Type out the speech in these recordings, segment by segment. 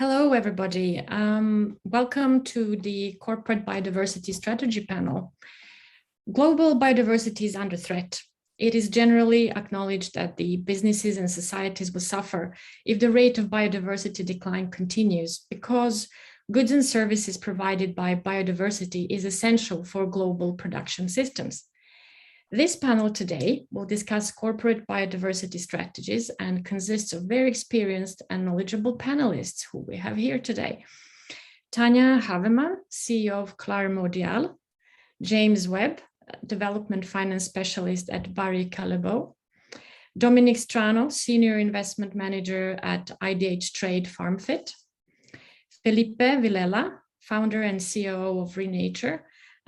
Hello, everybody. Welcome to the Corporate Biodiversity Strategy panel. Global biodiversity is under threat. It is generally acknowledged that the businesses and societies will suffer if the rate of biodiversity decline continues, because goods and services provided by biodiversity is essential for global production systems. This panel today will discuss corporate biodiversity strategies and consists of very experienced and knowledgeable panelists who we have here today. Tanja Havemann, CEO of Clarmondial, James Webb, Development Finance Specialist at Callebaut, Dominic Strano, Senior Investment Manager at IDH Trade Farmfit, Felippe Villela, Founder and COO of ReNature,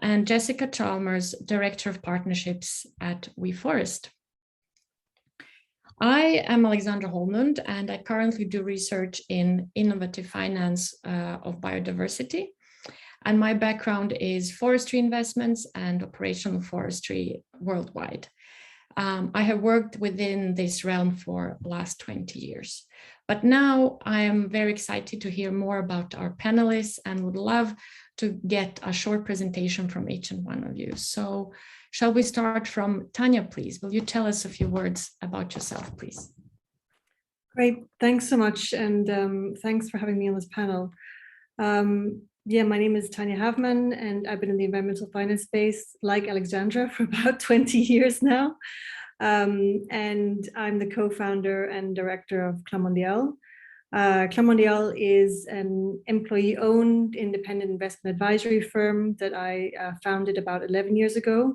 and Jessica Chalmers, Director of Partnerships at WeForest. I am Aleksandra Holmlund, and I currently do research in innovative finance of biodiversity. And my background is forestry investments and operational forestry worldwide. I have worked within this realm for the last 20 years. But now I am very excited to hear more about our panelists and would love to get a short presentation from each and one of you. So shall we start from Tanja, please? Will you tell us a few words about yourself, please? Great, thanks so much. And thanks for having me on this panel. My name is Tanja Havemann, and I've been in the environmental finance space, like Aleksandra, for about 20 years now. And I'm the co-founder and director of Clarmondial. Clarmondial is an employee-owned independent investment advisory firm that I founded about 11 years ago.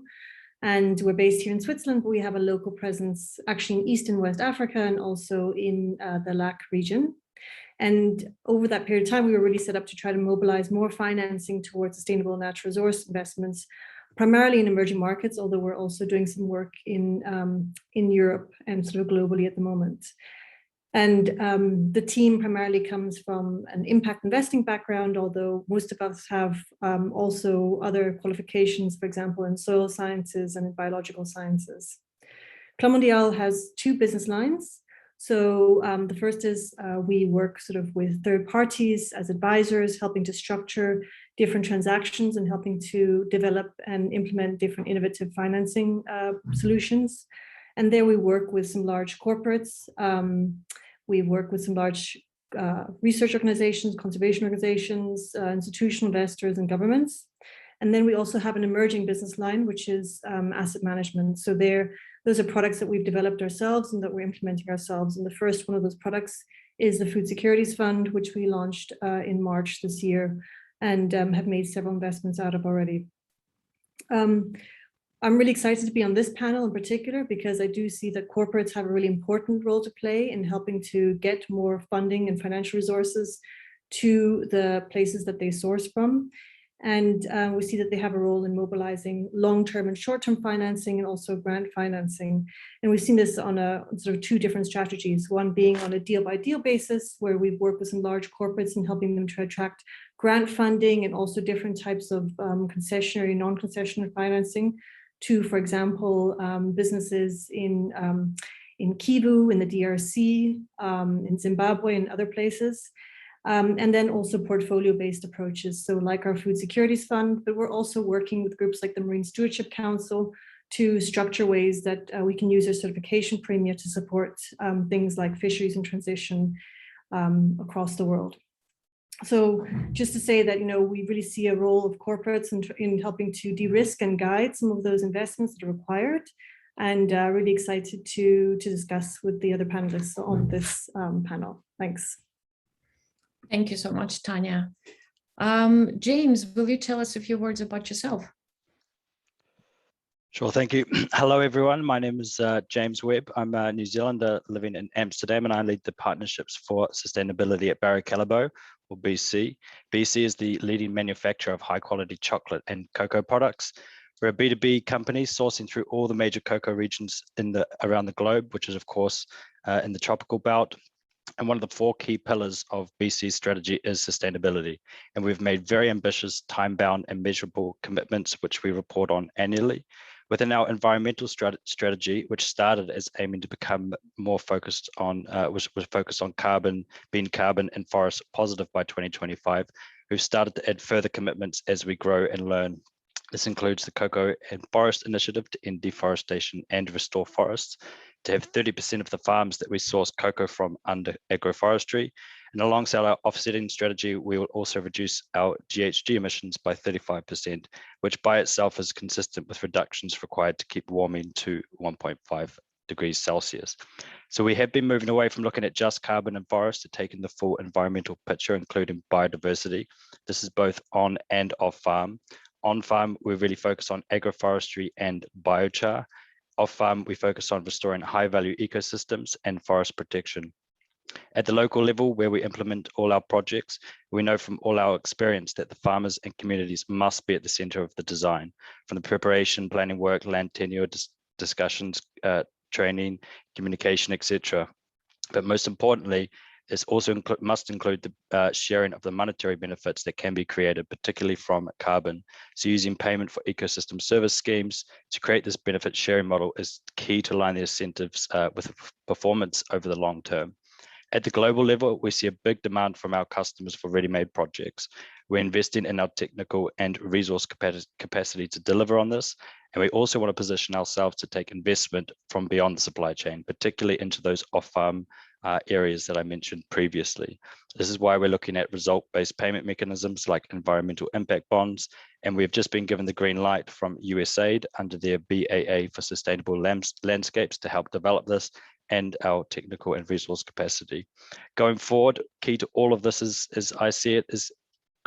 And we're based here in Switzerland, but we have a local presence actually in East and West Africa and also in the LAC region. And over that period of time, we were really set up to try to mobilize more financing towards sustainable natural resource investments, primarily in emerging markets, although we're also doing some work in Europe and sort of globally at the moment. And the team primarily comes from an impact investing background, although most of us have also other qualifications, for example, in soil sciences and in biological sciences. Clarmondial has two business lines. So the first is we work sort of with third parties as advisors, helping to structure different transactions and helping to develop and implement different innovative financing solutions. And there we work with some large corporates. We work with some large research organizations, conservation organizations, institutional investors and governments. And then we also have an emerging business line, which is asset management. So those are products that we've developed ourselves and that we're implementing ourselves. And the first one of those products is the Food Securities Fund, which we launched in March this year and have made several investments out of already. I'm really excited to be on this panel in particular because I do see that corporates have a really important role to play in helping to get more funding and financial resources to the places that they source from. And we see that they have a role in mobilizing long-term and short-term financing and also grant financing. And we've seen this on a sort of two different strategies, one being on a deal-by-deal basis, where we've worked with some large corporates and helping them to attract grant funding and also different types of concessionary, non-concessionary financing to, for example, businesses in Kivu, in the DRC, in Zimbabwe and other places. And then also portfolio-based approaches. So like our Food Securities Fund, but we're also working with groups like the Marine Stewardship Council to structure ways that we can use our certification premia to support things like fisheries and transition across the world. So just to say that, we really see a role of corporates in helping to de-risk and guide some of those investments that are required, and really excited to discuss with the other panelists on this panel. Thanks. Thank you so much, Tanja. James, will you tell us a few words about yourself? Sure, thank you. Hello, everyone. My name is James Webb. I'm a New Zealander living in Amsterdam, and I lead the partnerships for sustainability at Callebaut, or BC. BC is the leading manufacturer of high-quality chocolate and cocoa products. We're a B2B company sourcing through all the major cocoa regions around the globe, which is, of course, in the tropical belt. And one of the four key pillars of BC's strategy is sustainability. And we've made very ambitious, time-bound and measurable commitments, which we report on annually. Within our environmental strategy, which started as aiming to become more focused on, was focused on being carbon and forest positive by 2025, we've started to add further commitments as we grow and learn. This includes the Cocoa and Forest Initiative to end deforestation and restore forests, to have 30% of the farms that we source cocoa from under agroforestry. And alongside our offsetting strategy, we will also reduce our GHG emissions by 35%, which by itself is consistent with reductions required to keep warming to 1.5 degrees Celsius. So we have been moving away from looking at just carbon and forest to taking the full environmental picture, including biodiversity. This is both on and off farm. On farm, we really focus on agroforestry and biochar. Off farm, we focus on restoring high value ecosystems and forest protection. At the local level, where we implement all our projects, we know from all our experience that the farmers and communities must be at the center of the design, from the preparation, planning work, land tenure, discussions, training, communication, etc. But most importantly, this also must include the sharing of the monetary benefits that can be created, particularly from carbon. So using payment for ecosystem service schemes to create this benefit sharing model is key to align the incentives with performance over the long term. At the global level, we see a big demand from our customers for ready-made projects. We're investing in our technical and resource capacity to deliver on this. And we also want to position ourselves to take investment from beyond the supply chain, particularly into those off-farm areas that I mentioned previously. This is why we're looking at result-based payment mechanisms like environmental impact bonds. And we've just been given the green light from USAID under their BAA for Sustainable Landscapes to help develop this and our technical and resource capacity. Going forward, key to all of this is, as I see it, is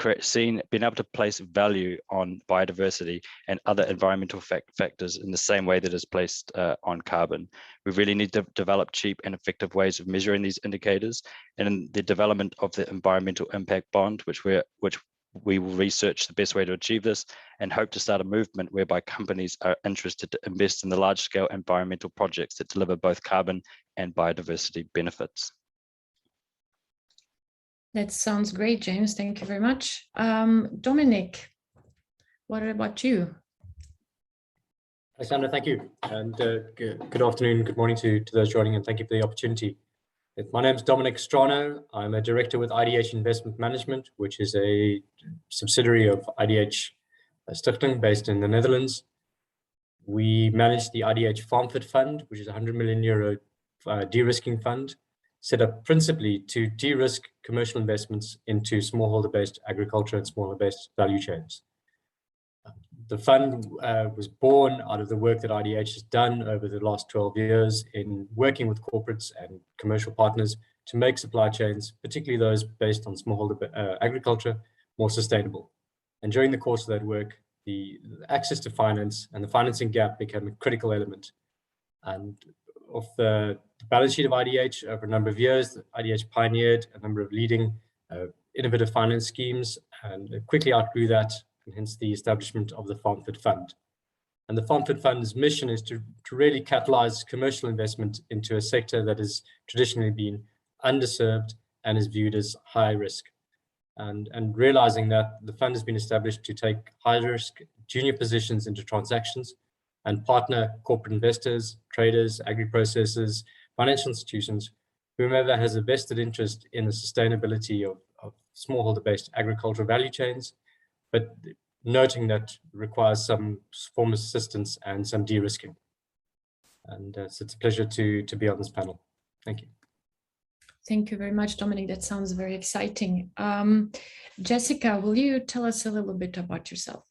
being able to place value on biodiversity and other environmental factors in the same way that is placed on carbon. We really need to develop cheap and effective ways of measuring these indicators, and in the development of the environmental impact bond, which we will research the best way to achieve this and hope to start a movement whereby companies are interested to invest in the large-scale environmental projects that deliver both carbon and biodiversity benefits. That sounds great, James. Thank you very much. Dominic, what about you? Aleksandra, thank you. And good afternoon, good morning to those joining, and thank you for the opportunity. My name is Dominic Strano. I'm a director with IDH Investment Management, which is a subsidiary of IDH Stichting based in the Netherlands. We manage the IDH Farmfit Fund, which is a €100 million de-risking fund, set up principally to de-risk commercial investments into smallholder-based agriculture and smaller-based value chains. The fund was born out of the work that IDH has done over the last 12 years in working with corporates and commercial partners to make supply chains, particularly those based on smallholder agriculture, more sustainable. And during the course of that work, the access to finance and the financing gap became a critical element. And of the balance sheet of IDH over a number of years, IDH pioneered a number of leading innovative finance schemes and quickly outgrew that, and hence the establishment of the Farmfit Fund. And the Farmfit Fund's mission is to really catalyze commercial investment into a sector that has traditionally been underserved and is viewed as high risk. And realizing that, the fund has been established to take high risk junior positions into transactions and partner corporate investors, traders, agri-processors, financial institutions, whomever has a vested interest in the sustainability of smallholder-based agricultural value chains, but noting that requires some form of assistance and some de-risking. And so it's a pleasure to be on this panel. Thank you. Thank you very much, Dominic. That sounds very exciting. Jessica, will you tell us a little bit about yourself?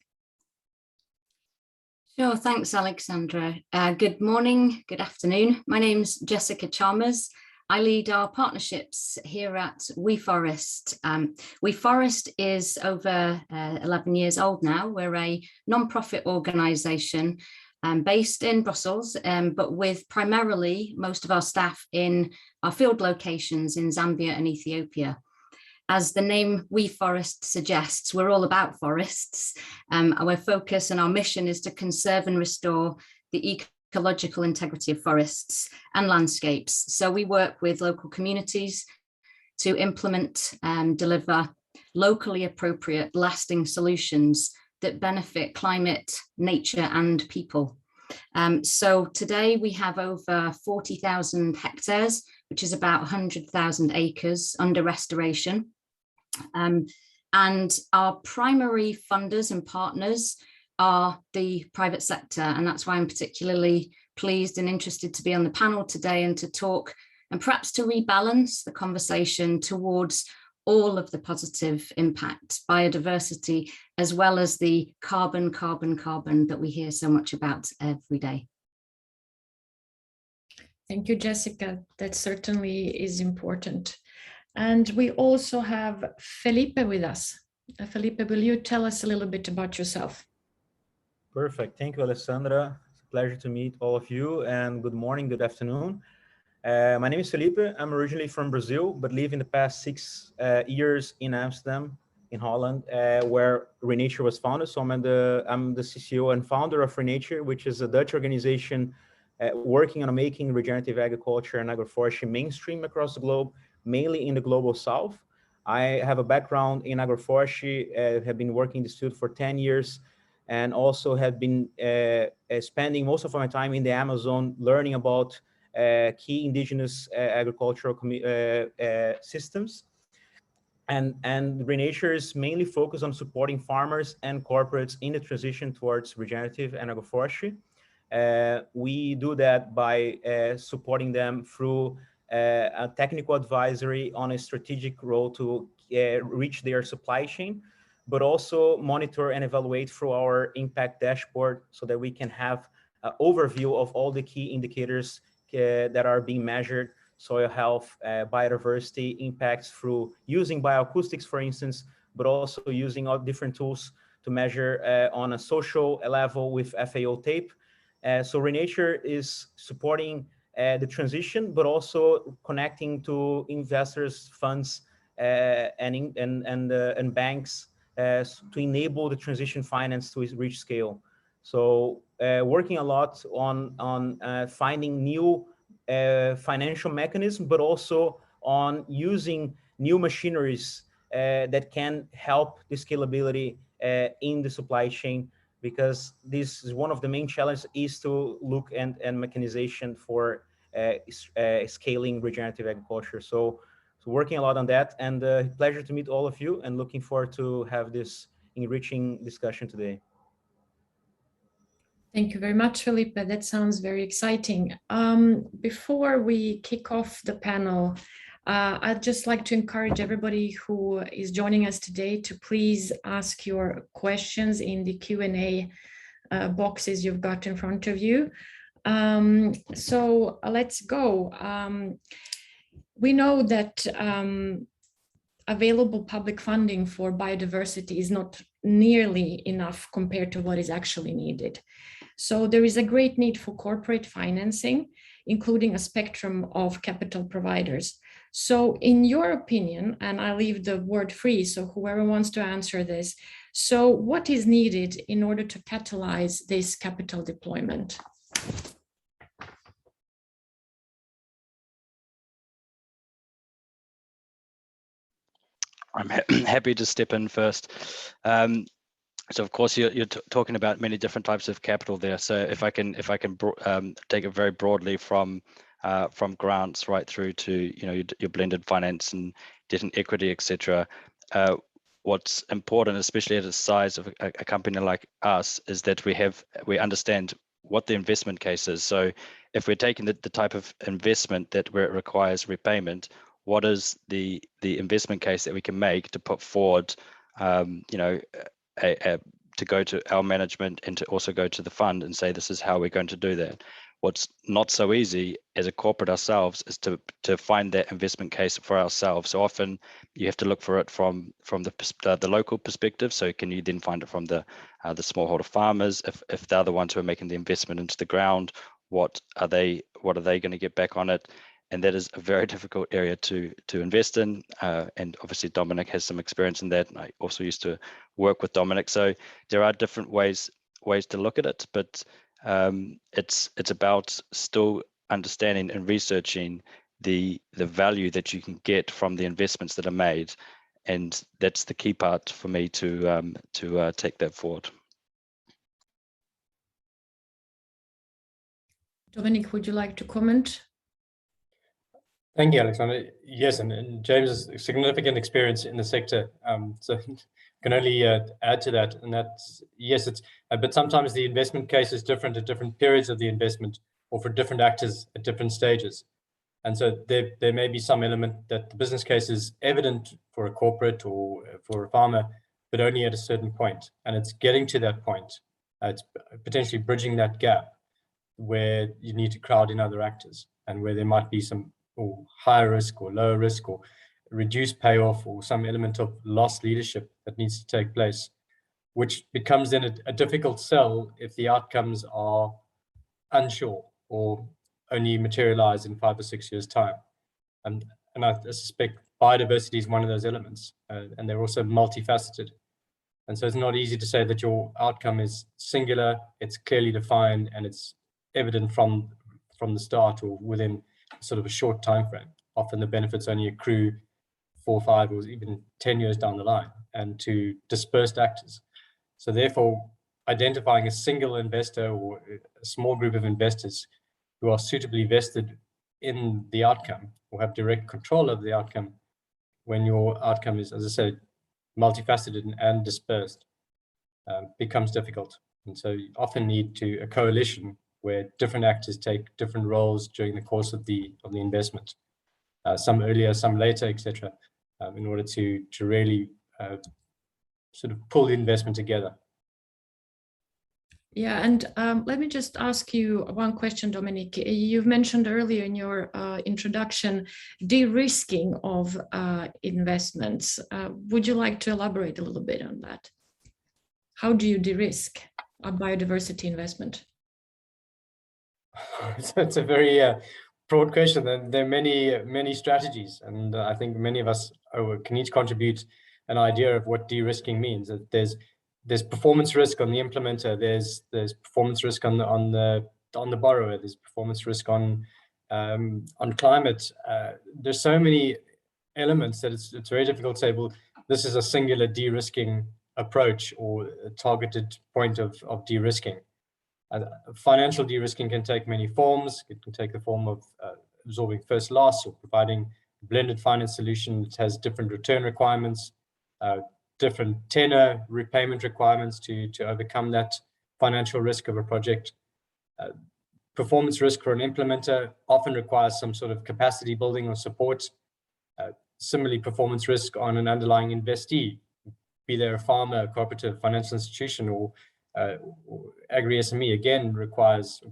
Sure, thanks, Aleksandra. Good morning, good afternoon. My name's Jessica Chalmers. I lead our partnerships here at WeForest. WeForest is over 11 years old now. We're a non-profit organisation based in Brussels, but with primarily most of our staff in our field locations in Zambia and Ethiopia. As the name WeForest suggests, we're all about forests. Our focus and our mission is to conserve and restore the ecological integrity of forests and landscapes. So we work with local communities to implement and deliver locally appropriate, lasting solutions that benefit climate, nature, and people. So today we have over 40,000 hectares, which is about 100,000 acres under restoration. And our primary funders and partners are the private sector. And that's why I'm particularly pleased and interested to be on the panel today and to talk and perhaps to rebalance the conversation towards all of the positive impacts, biodiversity, as well as the carbon that we hear so much about every day. Thank you, Jessica. That certainly is important. And we also have Felippe with us. Felippe, will you tell us a little bit about yourself? Perfect. Thank you, Aleksandra. It's a pleasure to meet all of you, and good morning, good afternoon. My name is Felippe. I'm originally from Brazil, but live in the past 6 years in Amsterdam, in Holland, where ReNature was founded. So I'm the CCO and founder of ReNature, which is a Dutch organization working on making regenerative agriculture and agroforestry mainstream across the globe, mainly in the global south. I have a background in agroforestry, have been working in this field for 10 years, and also have been spending most of my time in the Amazon learning about key indigenous agricultural systems. And ReNature is mainly focused on supporting farmers and corporates in the transition towards regenerative and agroforestry. We do that by supporting them through a technical advisory on a strategic role to reach their supply chain, but also monitor and evaluate through our impact dashboard so that we can have an overview of all the key indicators that are being measured: soil health, biodiversity impacts through using bioacoustics, for instance, but also using all different tools to measure on a social level with FAO tape. So ReNature is supporting the transition, but also connecting to investors, funds, and banks to enable the transition finance to reach scale. So working a lot on finding new financial mechanisms, but also on using new machineries that can help the scalability in the supply chain, because this is one of the main challenges, is to look and mechanization for scaling regenerative agriculture. So working a lot on that, and pleasure to meet all of you, and looking forward to have this enriching discussion today. Thank you very much, Felippe. That sounds very exciting. Before we kick off the panel, I'd just like to encourage everybody who is joining us today to please ask your questions in the Q&A boxes you've got in front of you. So let's go. We know that available public funding for biodiversity is not nearly enough compared to what is actually needed. So there is a great need for corporate financing, including a spectrum of capital providers. So in your opinion, and I leave the word free, so whoever wants to answer this, so what is needed in order to catalyze this capital deployment? I'm happy to step in first. So of course you're talking about many different types of capital there. So if I can take it very broadly from grants right through to your blended finance and debt and equity, etc. What's important, especially at the size of a company like us, is that we understand what the investment case is. So if we're taking the type of investment that where it requires repayment, what is the investment case that we can make to put forward, to go to our management and to also go to the fund and say, this is how we're going to do that. What's not so easy as a corporate ourselves is to find that investment case for ourselves. So often you have to look for it from the local perspective. So can you then find it from the smallholder farmers? If they're the ones who are making the investment into the ground, what are they going to get back on it? And that is a very difficult area to invest in. And obviously Dominic has some experience in that. And I also used to work with Dominic. So there are different ways to look at it, but it's about still understanding and researching the value that you can get from the investments that are made. And that's the key part for me to take that forward. Dominic, would you like to comment? Thank you, Aleksandra. Yes, and James' significant experience in the sector, so can only add to that. And that's, yes, it's, but sometimes the investment case is different at different periods of the investment or for different actors at different stages. And so there may be some element that the business case is evident for a corporate or for a farmer, but only at a certain point. And it's getting to that point. It's potentially bridging that gap where you need to crowd in other actors and where there might be some or higher risk or lower risk or reduced payoff or some element of lost leadership that needs to take place, which becomes then a difficult sell if the outcomes are unsure or only materialize in 5 or 6 years' time. And I suspect biodiversity is one of those elements, and they're also multifaceted. And so it's not easy to say that your outcome is singular, it's clearly defined, and it's evident from the start or within sort of a short time frame. Often the benefits only accrue 4, 5, or even 10 years down the line, and to dispersed actors. So therefore, identifying a single investor or a small group of investors who are suitably vested in the outcome or have direct control of the outcome when your outcome is, as I said, multifaceted and dispersed, becomes difficult. And so you often need a coalition where different actors take different roles during the course of the investment, some earlier, some later, etc., in order to really sort of pull the investment together. Yeah, and let me just ask you one question, Dominic. You've mentioned earlier in your introduction de-risking of investments. Would you like to elaborate a little bit on that? How do you de-risk a biodiversity investment? It's a very broad question, and there are many strategies, and I think many of us can each contribute an idea of what de-risking means. That there's performance risk on the implementer, there's performance risk on the borrower, there's performance risk on climate. There's so many elements that it's very difficult to say, well, this is a singular de-risking approach or a targeted point of de-risking. Financial de-risking can take many forms. It can take the form of absorbing first loss or providing a blended finance solution that has different return requirements, different tenor repayment requirements to overcome that financial risk of a project. Performance risk for an implementer often requires some sort of capacity building or support. Similarly, performance risk on an underlying investee, be there a farmer, a cooperative, financial institution, or agri-SME, again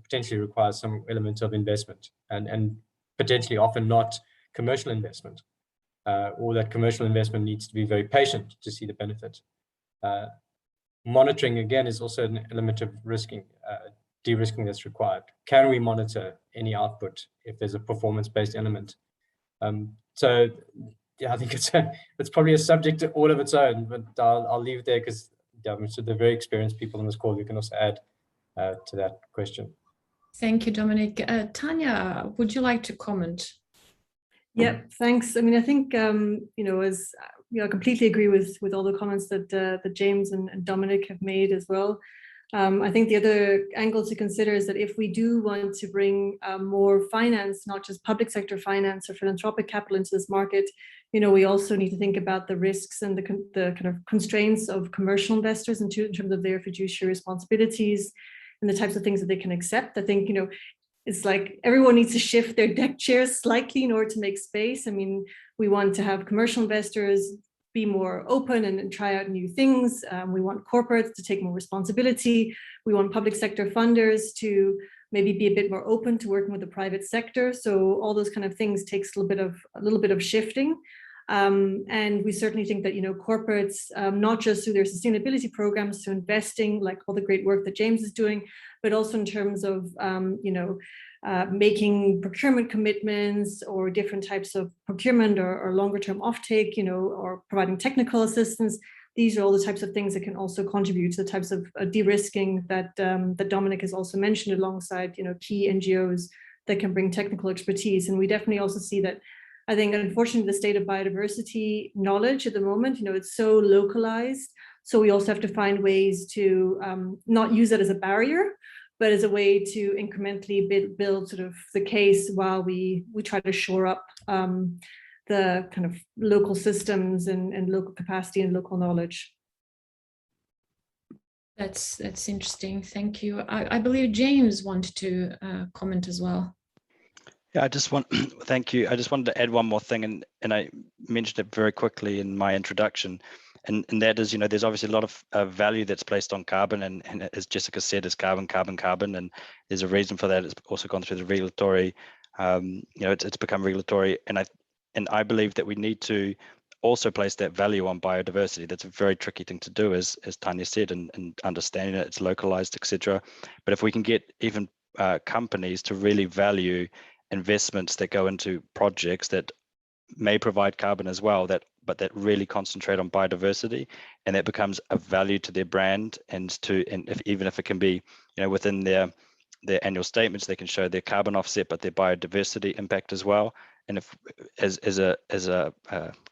potentially requires some element of investment and potentially often not commercial investment, or that commercial investment needs to be very patient to see the benefit. Monitoring, again, is also an element of de-risking that's required. Can we monitor any output if there's a performance-based element? So yeah, I think it's probably a subject all of its own, but I'll leave it there because I'm sure they're very experienced people on this call who can also add to that question. Thank you, Dominic. Tanja, would you like to comment? Yeah, thanks. I mean, I think, as I completely agree with all the comments that James and Dominic have made as well. I think the other angle to consider is that if we do want to bring more finance, not just public sector finance or philanthropic capital into this market, we also need to think about the risks and the kind of constraints of commercial investors in terms of their fiduciary responsibilities and the types of things that they can accept. I think, it's like everyone needs to shift their deck chairs slightly in order to make space. I mean, we want to have commercial investors be more open and try out new things. We want corporates to take more responsibility. We want public sector funders to maybe be a bit more open to working with the private sector. So all those kind of things takes a little bit of shifting. And we certainly think that, corporates, not just through their sustainability programs, to investing, like all the great work that James is doing, but also in terms of, making procurement commitments or different types of procurement or longer term offtake, or providing technical assistance. These are all the types of things that can also contribute to the types of de-risking that Dominic has also mentioned, alongside, key NGOs that can bring technical expertise. And we definitely also see that, I think, unfortunately, the state of biodiversity knowledge at the moment, it's so localized. So we also have to find ways to not use it as a barrier, but as a way to incrementally build sort of the case while we try to shore up the kind of local systems and local capacity and local knowledge. That's interesting. Thank you. I believe James wanted to comment as well. Yeah, thank you. I just wanted to add one more thing, and I mentioned it very quickly in my introduction, and that is, there's obviously a lot of value that's placed on carbon, and as Jessica said, is carbon, and there's a reason for that. It's also gone through the regulatory, it's become regulatory, and I believe that we need to also place that value on biodiversity. That's a very tricky thing to do, as Tanja said, and understanding it, it's localized, etc. But if we can get even companies to really value investments that go into projects that may provide carbon as well, but that really concentrate on biodiversity, and that becomes a value to their brand, and even if it can be, within their annual statements, they can show their carbon offset, but their biodiversity impact as well. And if, as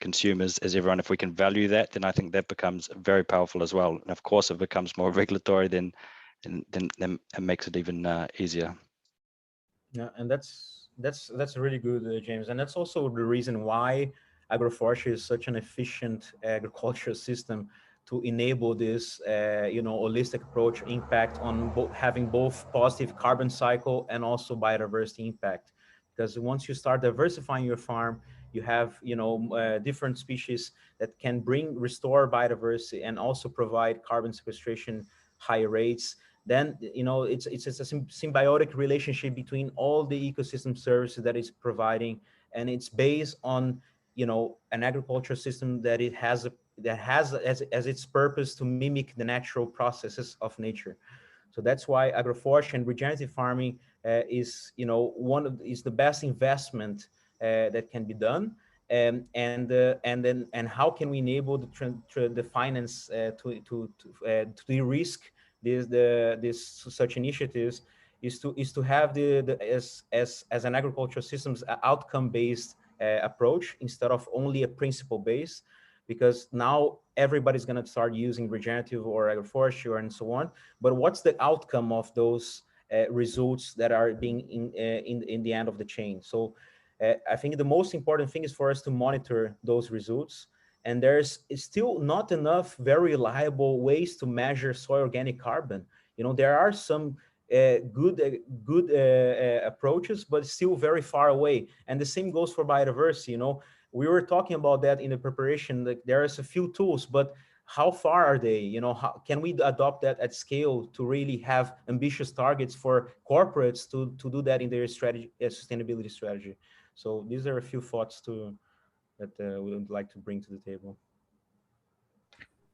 consumers, as everyone, if we can value that, then I think that becomes very powerful as well. And of course, if it becomes more regulatory, then it makes it even easier. Yeah, and that's really good, James. And that's also the reason why agroforestry is such an efficient agricultural system, to enable this, holistic approach impact on having both positive carbon cycle and also biodiversity impact. Because once you start diversifying your farm, you have, different species that can restore biodiversity and also provide carbon sequestration higher rates. Then, it's a symbiotic relationship between all the ecosystem services that it's providing, and it's based on, an agricultural system that has as its purpose to mimic the natural processes of nature. So that's why agroforestry and regenerative farming is the best investment that can be done. And how can we enable the finance to de-risk such initiatives is to have as an agricultural systems outcome-based approach instead of only a principle-based, because now everybody's going to start using regenerative or agroforestry and so on. But what's the outcome of those results that are being in the end of the chain? So I think the most important thing is for us to monitor those results. And there's still not enough very reliable ways to measure soil organic carbon. There are some good approaches, but still very far away. And the same goes for biodiversity. We were talking about that in the preparation. Like, there is a few tools, but how far are they? How can we adopt that at scale to really have ambitious targets for corporates to do that in their strategy, sustainability strategy? So these are a few thoughts that we would like to bring to the table.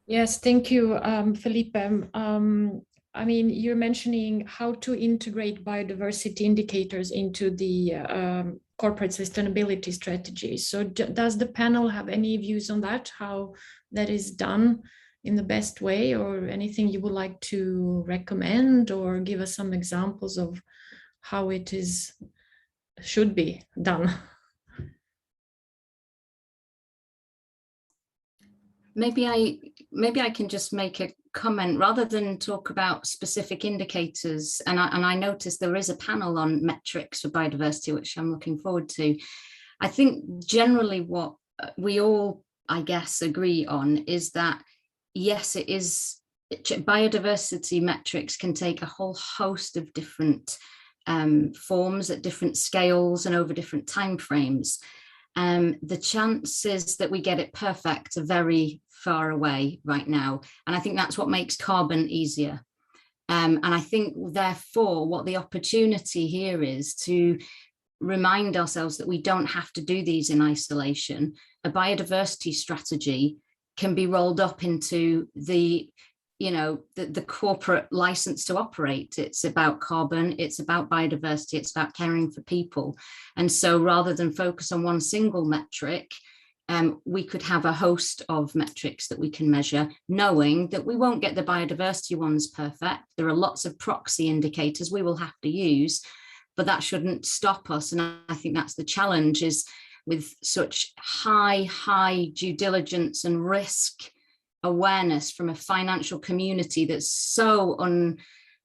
Yes, thank you, Felippe. I mean, you're mentioning how to integrate biodiversity indicators into the corporate sustainability strategy. So does the panel have any views on that, how that is done in the best way, or anything you would like to recommend, or give us some examples of how it should be done? Maybe I can just make a comment rather than talk about specific indicators. And I noticed there is a panel on metrics for biodiversity, which I'm looking forward to. I think generally what we all, I guess, agree on is that, yes, biodiversity metrics can take a whole host of different forms at different scales and over different timeframes. The chances that we get it perfect are very far away right now. And I think that's what makes carbon easier. And I think, therefore, what the opportunity here is to remind ourselves that we don't have to do these in isolation. A biodiversity strategy can be rolled up into the corporate license to operate. It's about carbon, it's about biodiversity, it's about caring for people. And so rather than focus on one single metric, we could have a host of metrics that we can measure, knowing that we won't get the biodiversity ones perfect. There are lots of proxy indicators we will have to use, but that shouldn't stop us. And I think that's the challenge, is with such high due diligence and risk awareness from a financial community that's so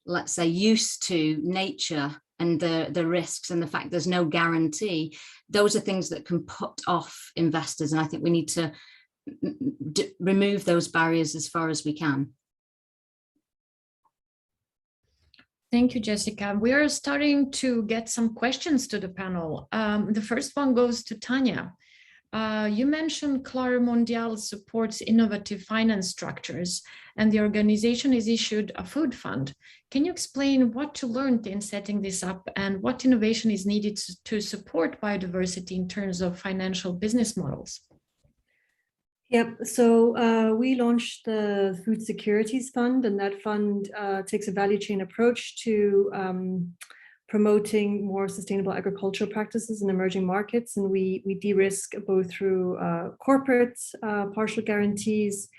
let's say, used to nature and the risks and the fact there's no guarantee, those are things that can put off investors. And I think we need to remove those barriers as far as we can. Thank you, Jessica. We are starting to get some questions to the panel. The first one goes to Tanja. You mentioned Clarmondial supports innovative finance structures, and the organization has issued a food fund. Can you explain what you learned in setting this up and what innovation is needed to support biodiversity in terms of financial business models? Yep, so we launched the Food Securities Fund, and that fund takes a value chain approach to promoting more sustainable agricultural practices in emerging markets. And we de-risk both through corporate partial guarantees,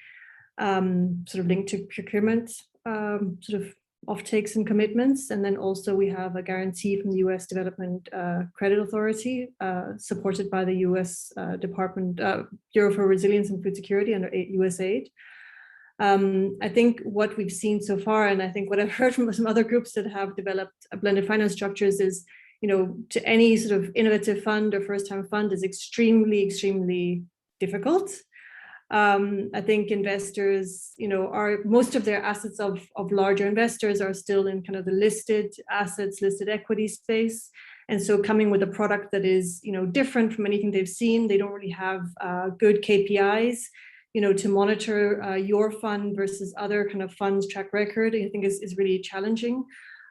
sort of linked to procurement, sort of offtakes and commitments. And then also we have a guarantee from the US Development Credit Authority, supported by the US Department, Bureau for Resilience and Food Security under USAID. I think what we've seen so far, and I think what I've heard from some other groups that have developed blended finance structures is, to any sort of innovative fund or first-time fund is extremely, extremely difficult. I think investors, most of their assets of larger investors are still in kind of the listed assets, listed equity space. And so coming with a product that is, different from anything they've seen, they don't really have good KPIs, to monitor your fund versus other kind of funds track record, I think is really challenging.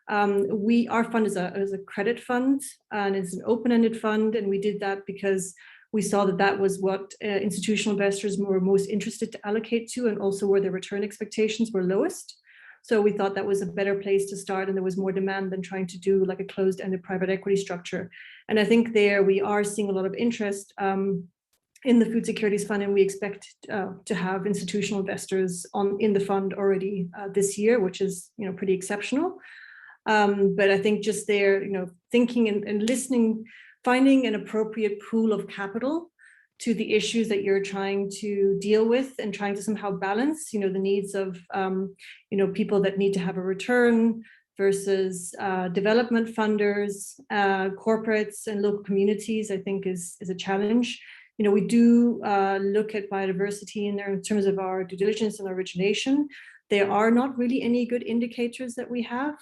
Our fund is a credit fund, and it's an open-ended fund. And we did that because we saw that was what institutional investors were most interested to allocate to, and also where their return expectations were lowest. So we thought that was a better place to start, and there was more demand than trying to do like a closed-ended private equity structure. And I think there we are seeing a lot of interest in the Food Securities Fund, and we expect to have institutional investors in the fund already this year, which is pretty exceptional. But I think just there, thinking and listening, finding an appropriate pool of capital to the issues that you're trying to deal with, and trying to somehow balance, the needs of, people that need to have a return versus development funders, corporates, and local communities, I think is a challenge. We do look at biodiversity in terms of our due diligence and origination. There are not really any good indicators that we have.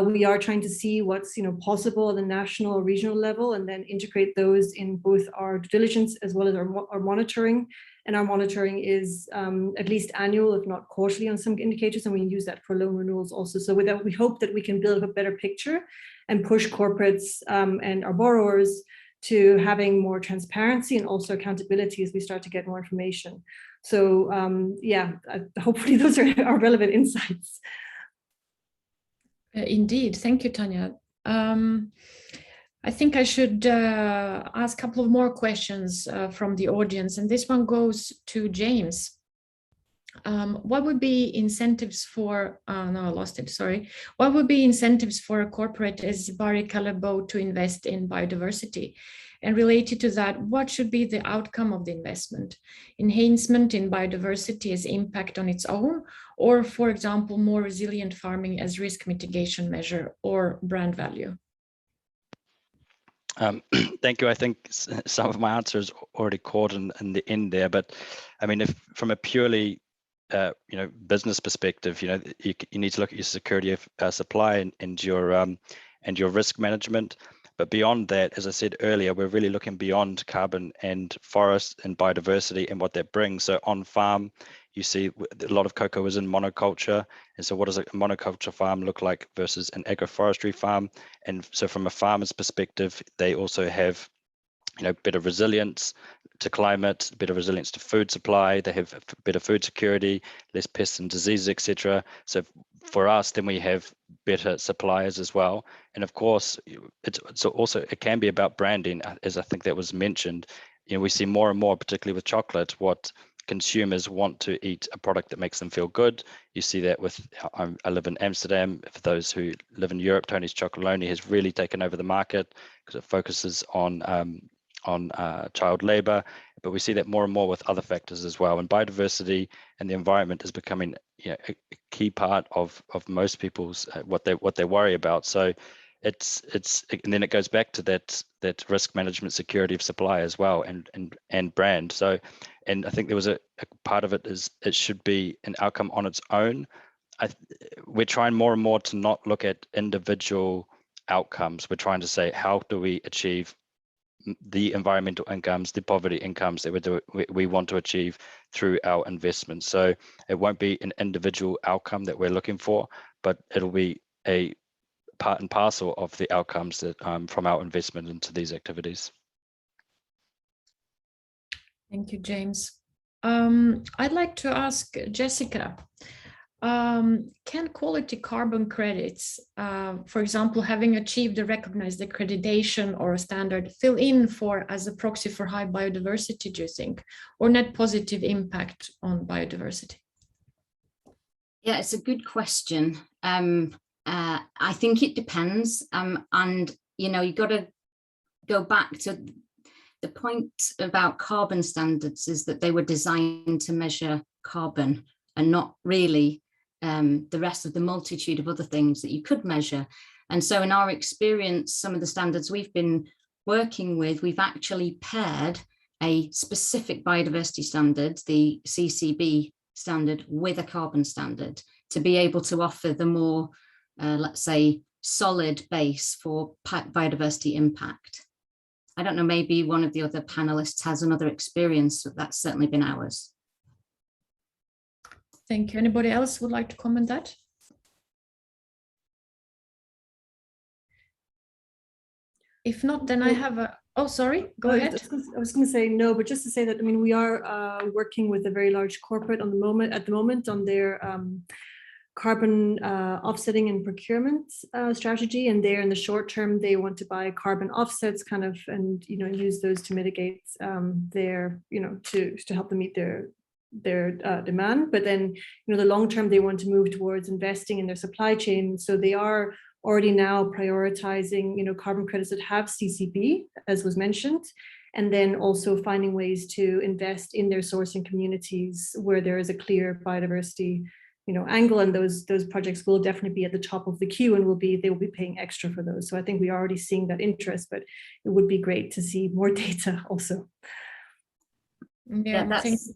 We are trying to see what's possible at the national or regional level, and then integrate those in both our due diligence as well as our monitoring. And our monitoring is at least annual, if not quarterly, on some indicators, and we use that for loan renewals also. So with that, we hope that we can build a better picture and push corporates and our borrowers to having more transparency and also accountability as we start to get more information. So hopefully those are relevant insights. Indeed. Thank you, Tanja. I think I should ask a couple of more questions from the audience, and this one goes to James. What would be incentives for, no, I lost it, sorry. What would be incentives for a corporate as Callebaut to invest in biodiversity? And related to that, what should be the outcome of the investment? Enhancement in biodiversity as impact on its own, or for example, more resilient farming as risk mitigation measure or brand value? Thank you. I think some of my answers already caught in the end there, but I mean, if from a purely business perspective, you need to look at your security of supply and your risk management. But beyond that, as I said earlier, we're really looking beyond carbon and forest and biodiversity and what that brings. So on farm, you see a lot of cocoa is in monoculture. And so what does a monoculture farm look like versus an agroforestry farm? And so from a farmer's perspective, they also have better resilience to climate, better resilience to food supply. They have better food security, less pests and diseases, etc. So for us, then we have better suppliers as well. And of course, it can be about branding, as I think that was mentioned. We see more and more, particularly with chocolate, what consumers want to eat a product that makes them feel good. You see that with, I live in Amsterdam. For those who live in Europe, Tony's Chocolonely has really taken over the market because it focuses on child labor, but we see that more and more with other factors as well. And biodiversity and the environment is becoming, you know, a key part of most people's what they worry about. So it's and then it goes back to that risk management, security of supply as well, and brand. So, and I think there was a part of it is it should be an outcome on its own. We're trying more and more to not look at individual outcomes. We're trying to say, how do we achieve the environmental incomes, the poverty incomes that we want to achieve through our investments. So it won't be an individual outcome that we're looking for, but it'll be a part and parcel of the outcomes that from our investment into these activities. Thank you, James. I'd like to ask Jessica, can quality carbon credits, for example, having achieved a recognized accreditation or a standard, fill in for as a proxy for high biodiversity, do you think, or net positive impact on biodiversity? Yeah, it's a good question. I think it depends. And, you know, you've got to go back to the point about carbon standards is that they were designed to measure carbon and not really the rest of the multitude of other things that you could measure. And so in our experience, some of the standards we've been working with, we've actually paired a specific biodiversity standard, the CCB standard, with a carbon standard to be able to offer the more, let's say, solid base for biodiversity impact. I don't know, maybe one of the other panelists has another experience, but that's certainly been ours. Thank you. Anybody else would like to comment that? If not, then I have a, oh, sorry, go ahead. I was going to say no, but just to say that, I mean, we are working with a very large corporate at the moment on their carbon offsetting and procurement strategy. And there in the short term, they want to buy carbon offsets kind of, and, you know, use those to mitigate their, you know, to help them meet their demand. But then, you know, the long term, they want to move towards investing in their supply chain. So they are already now prioritizing, you know, carbon credits that have CCB, as was mentioned, and then also finding ways to invest in their sourcing communities where there is a clear biodiversity, you know, angle, and those projects will definitely be at the top of the queue, and they will be paying extra for those. So I think we are already seeing that interest, but it would be great to see more data also. Yeah, that's.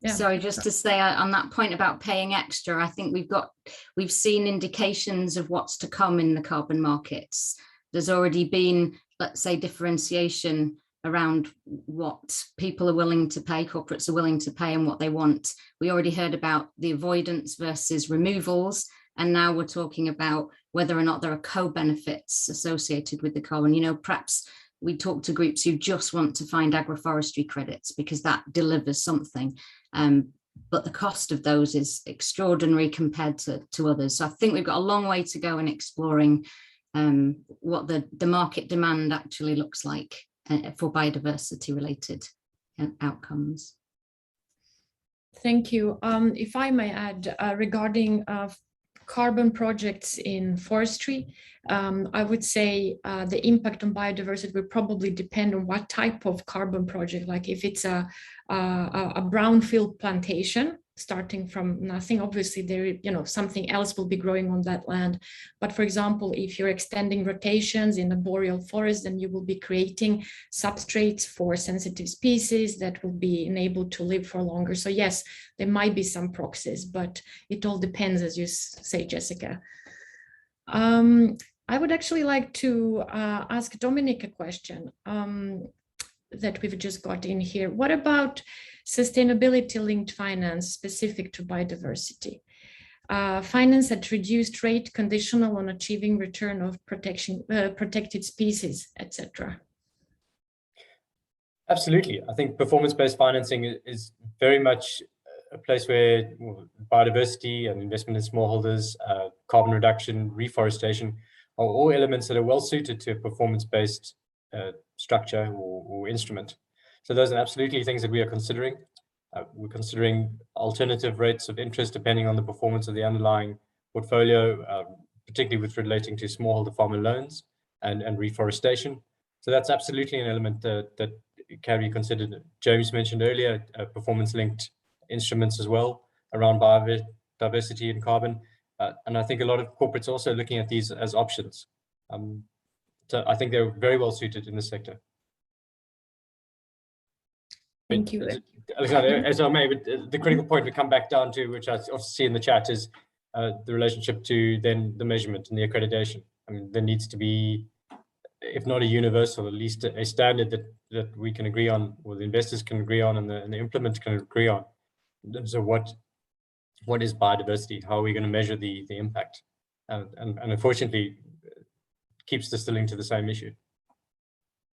Yeah. Sorry, just to say on that point about paying extra, I think we've seen indications of what's to come in the carbon markets. There's already been, let's say, differentiation around what people are willing to pay, corporates are willing to pay, and what they want. We already heard about the avoidance versus removals, and now we're talking about whether or not there are co-benefits associated with the carbon. You know, perhaps we talk to groups who just want to find agroforestry credits because that delivers something. But the cost of those is extraordinary compared to others. So I think we've got a long way to go in exploring what the market demand actually looks like for biodiversity related outcomes. Thank you. If I may add, regarding carbon projects in forestry, I would say the impact on biodiversity will probably depend on what type of carbon project. Like if it's a brownfield plantation starting from nothing, obviously there, you know, something else will be growing on that land. But for example, if you're extending rotations in a boreal forest, then you will be creating substrates for sensitive species that will be enabled to live for longer. So yes, there might be some proxies, but it all depends, as you say, Jessica. I would actually like to ask Dominic a question that we've just got in here. What about sustainability-linked finance specific to biodiversity? Finance at reduced rate, conditional on achieving return of protected species, etc. Absolutely. I think performance-based financing is very much a place where biodiversity and investment in smallholders, carbon reduction, reforestation are all elements that are well suited to a performance-based structure or instrument. So those are absolutely things that we are considering. We're considering alternative rates of interest depending on the performance of the underlying portfolio, particularly with relating to smallholder farmer loans and reforestation. So that's absolutely an element that can be considered. James mentioned earlier, performance-linked instruments as well around biodiversity and carbon. And I think a lot of corporates are also looking at these as options. So I think they're very well suited in this sector. Thank you. Aleksandra, as I may, but the critical point we come back down to, which I also see in the chat, is the relationship to then the measurement and the accreditation. I mean, there needs to be, if not a universal, at least a standard that we can agree on, or the investors can agree on, and the implementer can agree on. So what is biodiversity? How are we going to measure the impact? And unfortunately, keeps distilling to the same issue.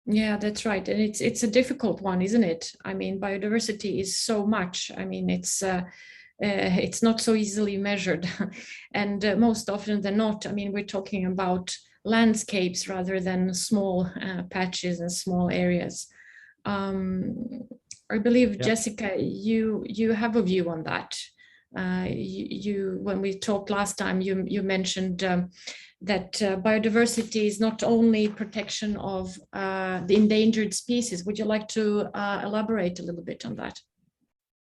Yeah, that's right. And it's a difficult one, isn't it? I mean, biodiversity is so much. I mean, it's not so easily measured. And most often than not, I mean, we're talking about landscapes rather than small patches and small areas. I believe, yeah. Jessica, you have a view on that. When we talked last time, you mentioned that biodiversity is not only protection of the endangered species. Would you like to elaborate a little bit on that?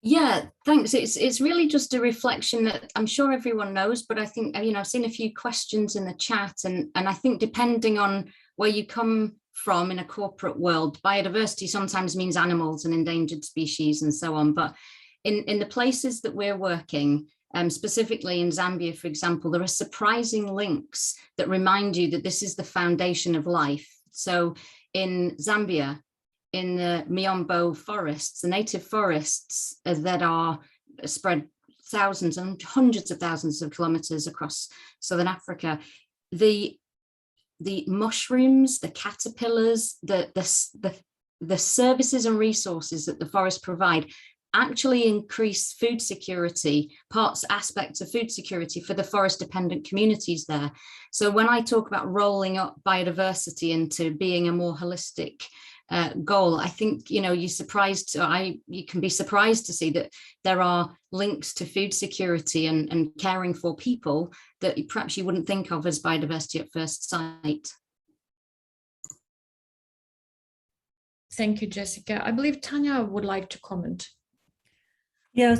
Yeah, thanks. It's really just a reflection that I'm sure everyone knows, but I think, I've seen a few questions in the chat, and I think depending on where you come from in a corporate world, biodiversity sometimes means animals and endangered species and so on. But in the places that we're working, specifically in Zambia, for example, there are surprising links that remind you that this is the foundation of life. So in Zambia, in the Miombo forests, the native forests that are spread thousands and hundreds of thousands of kilometers across southern Africa, the mushrooms, the caterpillars, the services and resources that the forests provide actually increase food security, aspects of food security for the forest dependent communities there. So when I talk about rolling up biodiversity into being a more holistic goal, I think, you can be surprised to see that there are links to food security and caring for people that perhaps you wouldn't think of as biodiversity at first sight. Thank you, Jessica. I believe Tanja would like to comment. Yeah,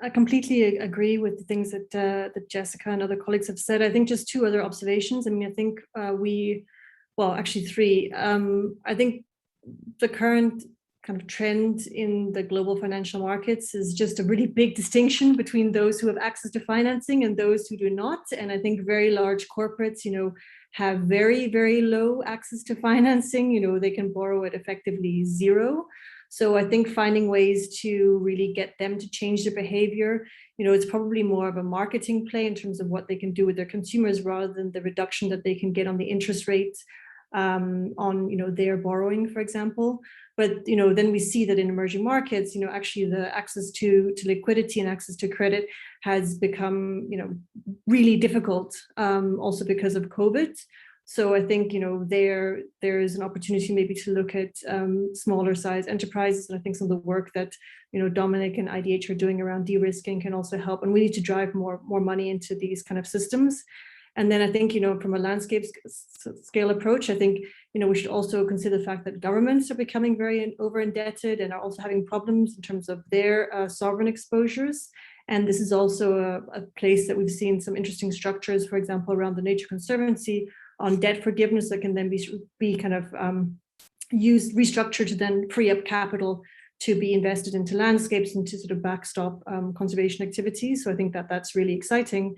I completely agree with the things that Jessica and other colleagues have said. I think just two other observations. I mean, I think actually three. I think the current kind of trend in the global financial markets is just a really big distinction between those who have access to financing and those who do not. And I think very large corporates, have very, very low access to financing. They can borrow at effectively zero. So I think finding ways to really get them to change their behavior, it's probably more of a marketing play in terms of what they can do with their consumers rather than the reduction that they can get on the interest rates on their borrowing, for example. But then we see that in emerging markets, actually the access to liquidity and access to credit has become really difficult, also because of COVID. So I think there is an opportunity maybe to look at smaller size enterprises, and I think some of the work that Dominic and IDH are doing around de-risking can also help. And we need to drive more money into these kind of systems. And then I think, from a landscape scale approach, I think, we should also consider the fact that governments are becoming very over-indebted and are also having problems in terms of their sovereign exposures. And this is also a place that we've seen some interesting structures, for example, around the Nature Conservancy on debt forgiveness that can then be kind of restructured to then free up capital to be invested into landscapes and to sort of backstop conservation activities. So I think that's really exciting.